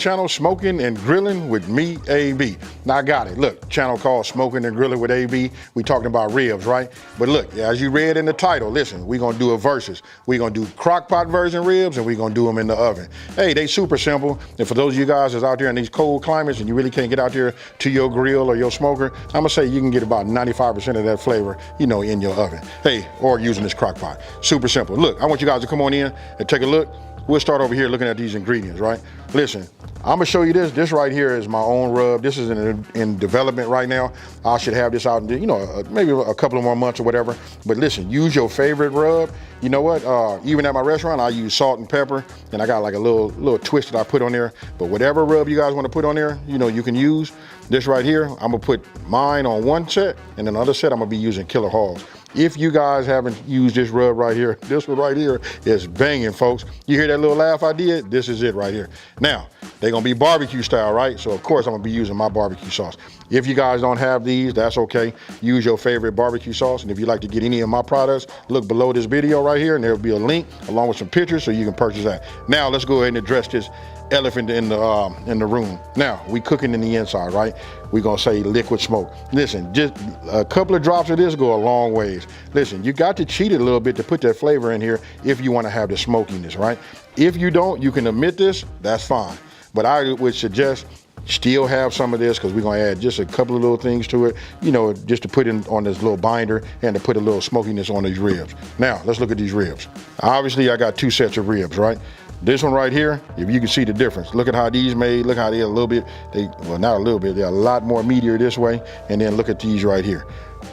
channel, Smoking and Grilling with me, AB. Now I got it. Look, channel called Smoking and Grilling with AB. We talking about ribs, right? But look, as you read in the title, listen, we're gonna do a versus. We're gonna do crockpot version ribs and we're gonna do them in the oven. Hey, they super simple. And for those of you guys that's out there in these cold climates and you really can't get out there to your grill or your smoker, I'm gonna say you can get about 95% of that flavor, you know, in your oven. Hey, or using this crockpot. Super simple. Look, I want you guys to come on in and take a look. We'll start over here looking at these ingredients, right? Listen, I'm gonna show you this. This right here is my own rub. This is in development right now. I should have this out in, you know, maybe a couple of more months or whatever. But listen, use your favorite rub. You know what? Even at my restaurant, I use salt and pepper, and I got like a little twist that I put on there. But whatever rub you guys want to put on there, you know, you can use. This right here, I'm gonna put mine on one set, and then the other set I'm gonna be using Killer Hogs. If you guys haven't used this rub right here, this one right here is banging, folks. You hear that little laugh I did? This is it right here. Now, they're gonna be barbecue style, right? So of course I'm gonna be using my barbecue sauce. If you guys don't have these, that's okay. Use your favorite barbecue sauce. And if you'd like to get any of my products, look below this video right here and there'll be a link along with some pictures so you can purchase that. Now let's go ahead and address this elephant in the room. Now, we cooking in the inside, right? We're gonna say liquid smoke. Listen, just a couple of drops of this go a long ways. Listen, you got to cheat it a little bit to put that flavor in here if you wanna have the smokiness, right? If you don't, you can omit this, that's fine. But I would suggest still have some of this because we're gonna add just a couple of little things to it, you know, just to put in on this little binder and to put a little smokiness on these ribs. Now, let's look at these ribs. Obviously, I got two sets of ribs, right? This one right here, if you can see the difference, look at how these made, look how they're a little bit, well, not a little bit, they're a lot more meatier this way, and then look at these right here.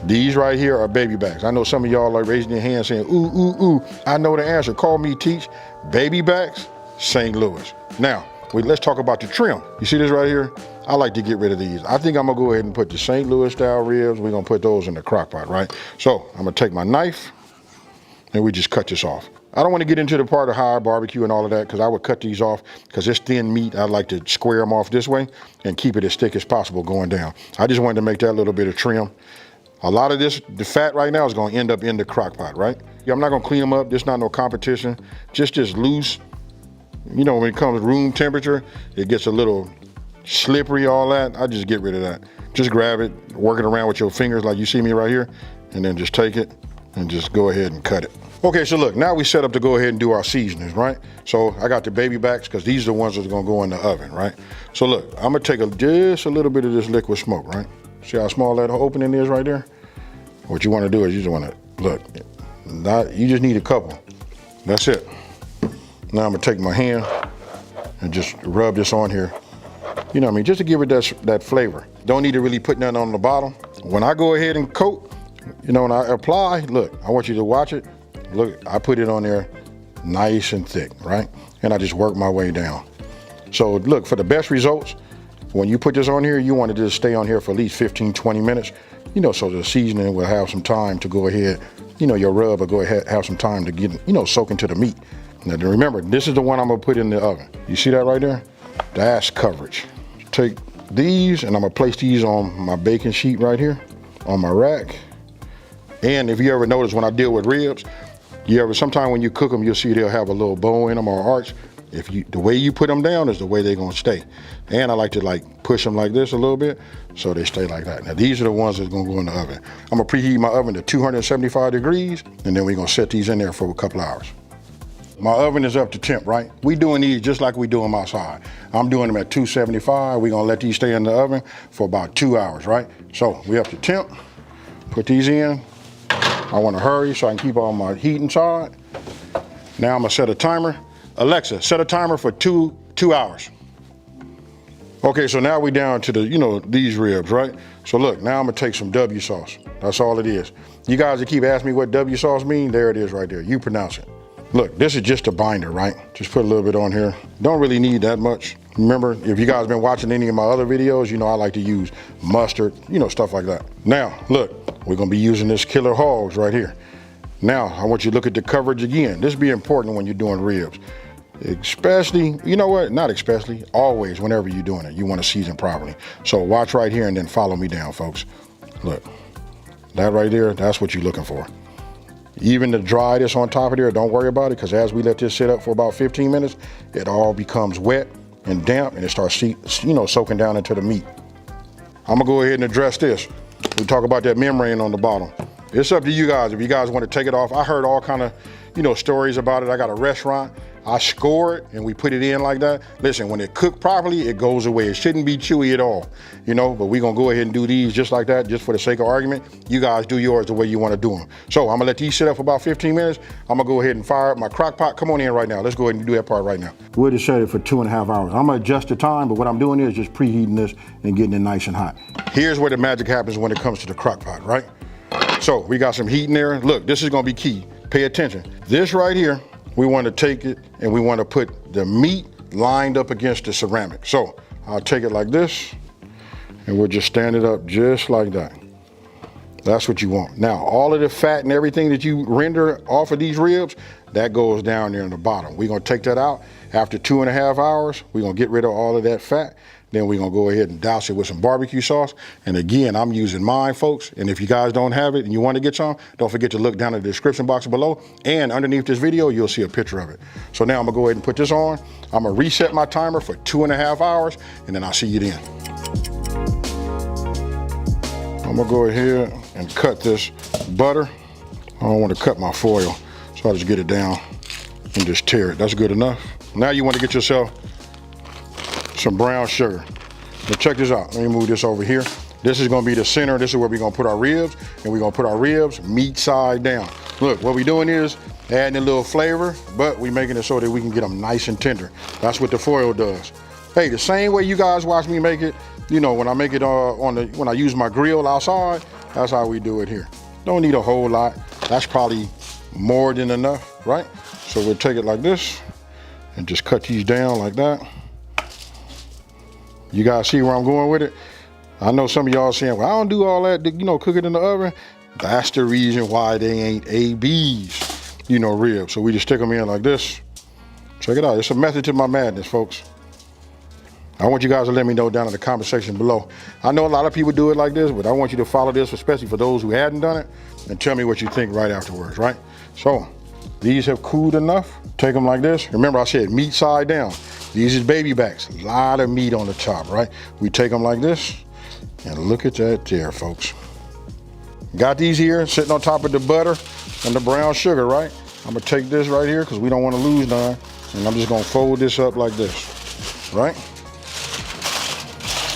These right here are baby backs. I know some of y'all are raising your hands saying, ooh, ooh, ooh, I know the answer, call me Teach. Baby backs, St. Louis. Now, let's talk about the trim. You see this right here? I like to get rid of these. I think I'm gonna go ahead and put the St. Louis style ribs, we're gonna put those in the crock pot, right? So, I'm gonna take my knife, and we just cut this off. I don't want to get into the part of how I barbecue and all of that because I would cut these off because it's thin meat. I like to square them off this way and keep it as thick as possible going down. I just wanted to make that little bit of trim. A lot of this, the fat right now is going to end up in the crock pot, right? Yeah, I'm not going to clean them up. This is not no competition. Just loose. You know, when it comes to room temperature, it gets a little slippery, all that. I just get rid of that. Just grab it, work it around with your fingers like you see me right here, and then just take it and just go ahead and cut it. Okay, so look, now we set up to go ahead and do our seasonings, right? So I got the baby backs because these are the ones that's gonna go in the oven, right? So look, I'm gonna take just a little bit of this liquid smoke, right? See how small that opening is right there? What you wanna do is you just wanna, look, you just need a couple. That's it. Now I'm gonna take my hand and just rub this on here. You know what I mean? Just to give it that flavor. Don't need to really put nothing on the bottom. When I go ahead and coat, you know, when I apply, look, I want you to watch it. Look, I put it on there nice and thick, right? And I just work my way down. So look, for the best results, when you put this on here, you want to just stay on here for at least 15, 20 minutes, you know, so the seasoning will have some time to go ahead, you know, your rub will go ahead, have some time to get, you know, soak into the meat. Now remember, this is the one I'm gonna put in the oven. You see that right there? That's coverage. Take these and I'm gonna place these on my baking sheet right here, on my rack. And if you ever notice when I deal with ribs, sometime when you cook them, you'll see they'll have a little bow in them or arch. The way you put them down is the way they're gonna stay. And I like to like push them like this a little bit so they stay like that. Now these are the ones that's gonna go in the oven. I'm gonna preheat my oven to 275 degrees and then we're gonna set these in there for a couple hours. My oven is up to temp, right? We doing these just like we do them outside. I'm doing them at 275. We're gonna let these stay in the oven for about 2 hours, right? So we up to temp, put these in. I want to hurry so I can keep all my heat inside. Now I'm gonna set a timer. Alexa, set a timer for two hours. Okay, so now we down to the, you know, these ribs, right? So look, now I'm gonna take some W sauce. That's all it is. You guys that keep asking me what W sauce means, there it is right there. You pronounce it. Look, this is just a binder, right? Just put a little bit on here. Don't really need that much. Remember, if you guys been watching any of my other videos, you know I like to use mustard, you know, stuff like that. Now, look, we're gonna be using this Killer Hogs right here. Now, I want you to look at the coverage again. This be important when you're doing ribs. Especially, you know what, not especially, always, whenever you're doing it, you wanna season properly. So watch right here and then follow me down, folks. Look, that right there, that's what you're looking for. Even the dry that's on top of there, don't worry about it, because as we let this sit up for about 15 minutes, it all becomes wet and damp, and it starts, soaking down into the meat. I'm gonna go ahead and address this. We talk about that membrane on the bottom. It's up to you guys. If you guys want to take it off, I heard all kind of, stories about it. I got a restaurant, I score it and we put it in like that. Listen, when it cooked properly, it goes away. It shouldn't be chewy at all, but we're gonna go ahead and do these just like that, just for the sake of argument. You guys do yours the way you wanna do them. So I'm gonna let these sit up for about 15 minutes. I'm gonna go ahead and fire up my crock pot. Come on in right now. Let's go ahead and do that part right now. We'll just set it for 2.5 hours. I'm gonna adjust the time, but what I'm doing is just preheating this and getting it nice and hot. Here's where the magic happens when it comes to the crock pot, right? So we got some heat in there. Look, this is gonna be key. Pay attention. This right here, we want to take it and we want to put the meat lined up against the ceramic. So I'll take it like this and we'll just stand it up just like that. That's what you want. Now, all of the fat and everything that you render off of these ribs, that goes down there in the bottom. We're gonna take that out. After 2.5 hours, we're gonna get rid of all of that fat. Then we're gonna go ahead and douse it with some barbecue sauce. And again, I'm using mine, folks. And if you guys don't have it and you wanna get some, don't forget to look down in the description box below. And underneath this video, you'll see a picture of it. So now I'm gonna go ahead and put this on. I'm gonna reset my timer for 2.5 hours, and then I'll see you then. I'm gonna go ahead and cut this butter. I don't wanna cut my foil, so I'll just get it down and just tear it. That's good enough. Now you wanna get yourself some brown sugar. Now check this out. Let me move this over here. This is gonna be the center. This is where we're gonna put our ribs, and we're gonna put our ribs meat side down. Look, what we're doing is adding a little flavor, but we're making it so that we can get them nice and tender. That's what the foil does. Hey, the same way you guys watch me make it, when I make it when I use my grill outside, that's how we do it here. Don't need a whole lot. That's probably more than enough, right? So we'll take it like this and just cut these down like that. You guys see where I'm going with it? I know some of y'all saying, well, I don't do all that, cook it in the oven. That's the reason why they ain't ABs, ribs. So we just stick them in like this. Check it out. It's a method to my madness, folks. I want you guys to let me know down in the comment section below. I know a lot of people do it like this, but I want you to follow this, especially for those who hadn't done it, and tell me what you think right afterwards, right? So these have cooled enough. Take them like this. Remember I said meat side down. These is baby backs, a lot of meat on the top, right? We take them like this, and look at that there, folks. Got these here sitting on top of the butter and the brown sugar, right? I'm gonna take this right here because we don't want to lose none, and I'm just gonna fold this up like this, right?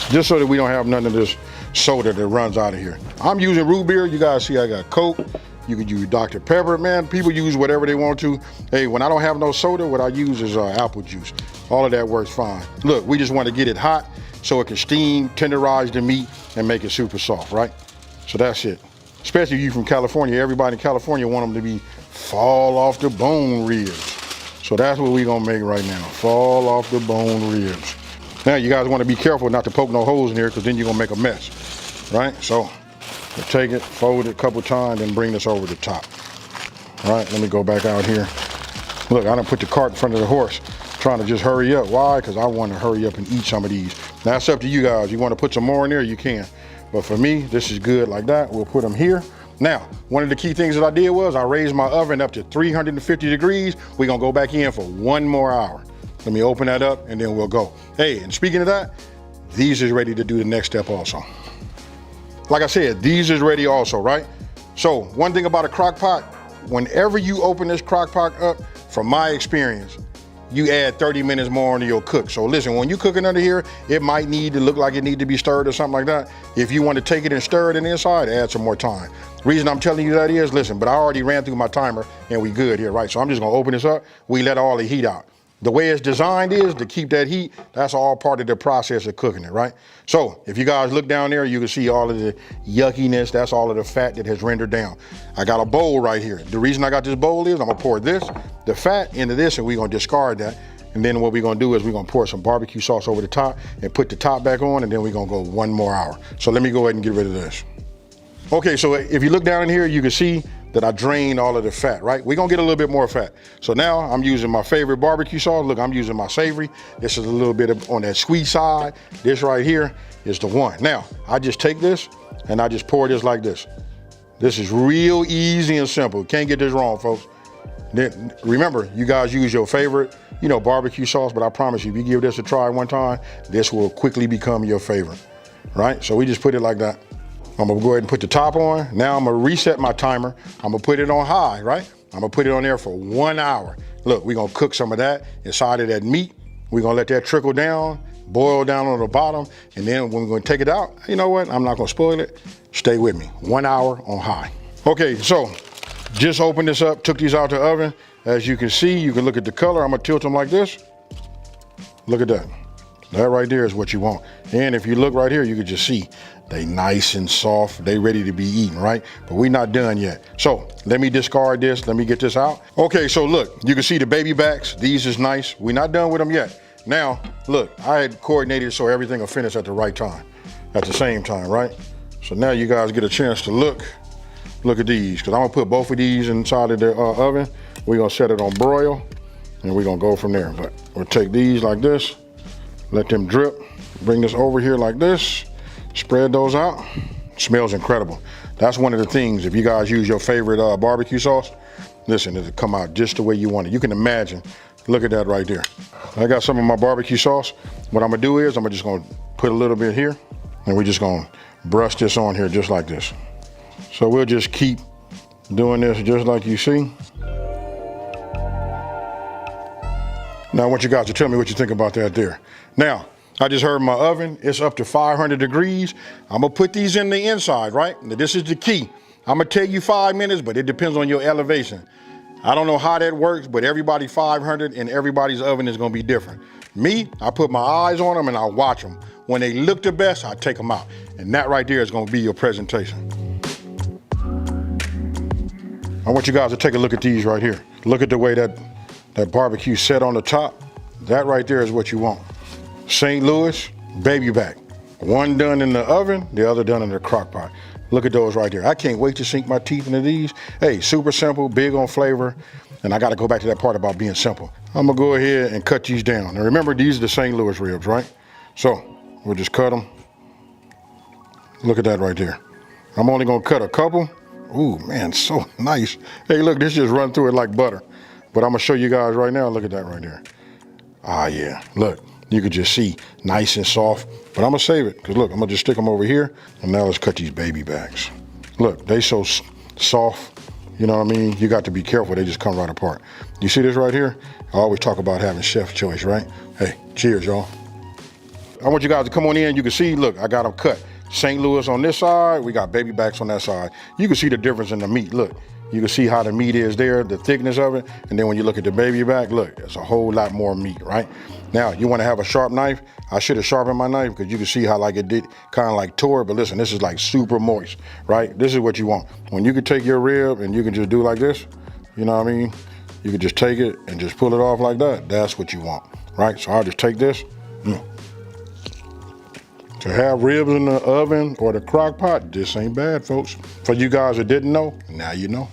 Just so that we don't have none of this soda that runs out of here. I'm using root beer. You guys see I got Coke. You could use Dr. Pepper, man. People use whatever they want to. Hey, when I don't have no soda, what I use is apple juice. All of that works fine. Look, we just want to get it hot so it can steam, tenderize the meat, and make it super soft, right? So that's it. Especially you from California. Everybody in California want them to be fall off the bone ribs. So that's what we're gonna make right now. Fall off the bone ribs. Now you guys want to be careful not to poke no holes in here, because then you're gonna make a mess, right? So we'll take it, fold it a couple times, and bring this over the top. All right, let me go back out here. Look, I done put the cart in front of the horse, trying to just hurry up. Why? Because I want to hurry up and eat some of these. Now, that's up to you guys. You want to put some more in there, you can. But for me, this is good like that. We'll put them here. Now, one of the key things that I did was I raised my oven up to 350 degrees. We're going to go back in for 1 more hour. Let me open that up, and then we'll go. Hey, and speaking of that, these is ready to do the next step also. Like I said, these is ready also, right? So one thing about a crock pot, whenever you open this crock pot up, from my experience, you add 30 minutes more into your cook. So listen, when you cooking under here, it might need to look like it need to be stirred or something like that. If you want to take it and stir it in the inside, add some more time. Reason I'm telling you that is, listen, but I already ran through my timer and we good here, right? So I'm just gonna open this up. We let all the heat out. The way it's designed is to keep that heat. That's all part of the process of cooking it, right? So if you guys look down there, you can see all of the yuckiness. That's all of the fat that has rendered down. I got a bowl right here. The reason I got this bowl is I'm gonna pour the fat into this, and we're gonna discard that. And then what we're gonna do is we're gonna pour some barbecue sauce over the top and put the top back on, and then we're gonna go 1 more hour. So let me go ahead and get rid of this. Okay, so if you look down in here, you can see that I drained all of the fat, right? We're gonna get a little bit more fat. So now I'm using my favorite barbecue sauce. Look, I'm using my savory. This is a little bit on that sweet side. This right here is the one. Now, I just take this and I just pour this like this. This is real easy and simple. Can't get this wrong, folks. Then remember, you guys use your favorite, you know, barbecue sauce, but I promise you, if you give this a try one time, this will quickly become your favorite, right? So we just put it like that. I'm gonna go ahead and put the top on. Now I'm gonna reset my timer. I'm gonna put it on high, right? I'm gonna put it on there for 1 hour. Look, we're gonna cook some of that inside of that meat. We're gonna let that trickle down, boil down on the bottom, and then when we're gonna take it out, you know what? I'm not gonna spoil it. Stay with me, 1 hour on high. Okay, so just opened this up, took these out the oven. As you can see, you can look at the color. I'm gonna tilt them like this. Look at that. That right there is what you want. And if you look right here, you can just see they nice and soft. They ready to be eaten, right? But we're not done yet. So let me discard this. Let me get this out. Okay, so look, you can see the baby backs. These is nice. We're not done with them yet. Now, look, I had coordinated so everything will finish at the right time, at the same time, right? So now you guys get a chance to look at these, because I'm gonna put both of these inside of the oven. We're gonna set it on broil, and we're gonna go from there. But we'll take these like this, let them drip, bring this over here like this, spread those out. Smells incredible. That's one of the things, if you guys use your favorite barbecue sauce, listen, it'll come out just the way you want it. You can imagine, look at that right there. I got some of my barbecue sauce. What I'm gonna do is, I'm just gonna put a little bit here, and we're just gonna brush this on here just like this. So we'll just keep doing this just like you see. Now I want you guys to tell me what you think about that there. Now, I just heard my oven, it's up to 500 degrees. I'm gonna put these in the inside, right? Now this is the key. I'm gonna tell you 5 minutes, but it depends on your elevation. I don't know how that works, but everybody 500 and everybody's oven is gonna be different. Me, I put my eyes on them and I watch them. When they look the best, I take them out. And that right there is gonna be your presentation. I want you guys to take a look at these right here. Look at the way that barbecue set on the top. That right there is what you want. St. Louis, baby back. One done in the oven, the other done in the crock pot. Look at those right there. I can't wait to sink my teeth into these. Hey, super simple, big on flavor. And I gotta go back to that part about being simple. I'm gonna go ahead and cut these down. Now remember, these are the St. Louis ribs, right? So we'll just cut them. Look at that right there. I'm only gonna cut a couple. Ooh, man, so nice. Hey, look, this just run through it like butter. But I'm gonna show you guys right now, look at that right there. Ah, yeah, look, you can just see, nice and soft. But I'm gonna save it, because look, I'm gonna just stick them over here, and now let's cut these baby backs. Look, they so soft, you know what I mean? You got to be careful, they just come right apart. You see this right here? I always talk about having chef choice, right? Hey, cheers, y'all. I want you guys to come on in, you can see, look, I got them cut. St. Louis on this side, we got baby backs on that side. You can see the difference in the meat, look. You can see how the meat is there, the thickness of it, and then when you look at the baby back, look, it's a whole lot more meat, right? Now, you wanna have a sharp knife. I should have sharpened my knife because you can see how like it did kind of like tore, but listen, this is like super moist, right? This is what you want. When you can take your rib and you can just do like this, you know what I mean? You can just take it and just pull it off like that. That's what you want, right? So I'll just take this. To have ribs in the oven or the crock pot, this ain't bad, folks. For you guys that didn't know, now you know.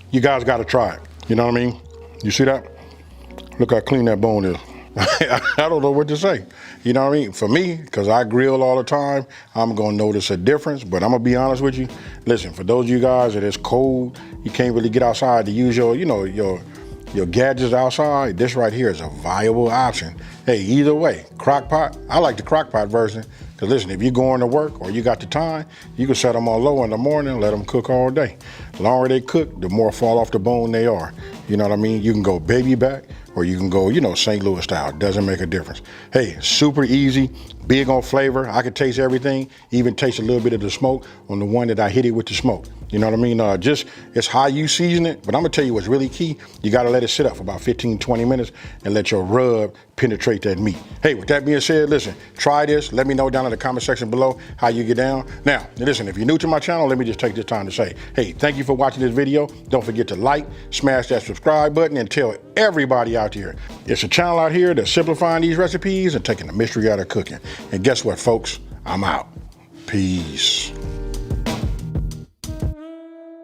You guys gotta try it, you know what I mean? You see that? Look how clean that bone is. I don't know what to say. You know what I mean? For me, because I grill all the time, I'm gonna notice a difference, but I'm gonna be honest with you. Listen, for those of you guys that it's cold, you can't really get outside to use your, you know, your gadgets outside, this right here is a viable option. Hey, either way, crock pot, I like the crock pot version, because listen, if you're going to work or you got the time, you can set them on low in the morning, let them cook all day. The longer they cook, the more fall off the bone they are. You know what I mean? You can go baby back, or you can go, you know, St. Louis style. Doesn't make a difference. Hey, super easy, big on flavor. I can taste everything, even taste a little bit of the smoke on the one that I hit it with the smoke. You know what I mean? Just, it's how you season it, but I'm gonna tell you what's really key. You gotta let it sit up for about 15, 20 minutes and let your rub penetrate that meat. Hey, with that being said, listen, try this. Let me know down in the comment section below how you get down. Now, listen, if you're new to my channel, let me just take this time to say, hey, thank you for watching this video. Don't forget to like, smash that subscribe button, and tell everybody out here. It's a channel out here that's simplifying these recipes and taking the mystery out of cooking. And guess what, folks? I'm out. Peace.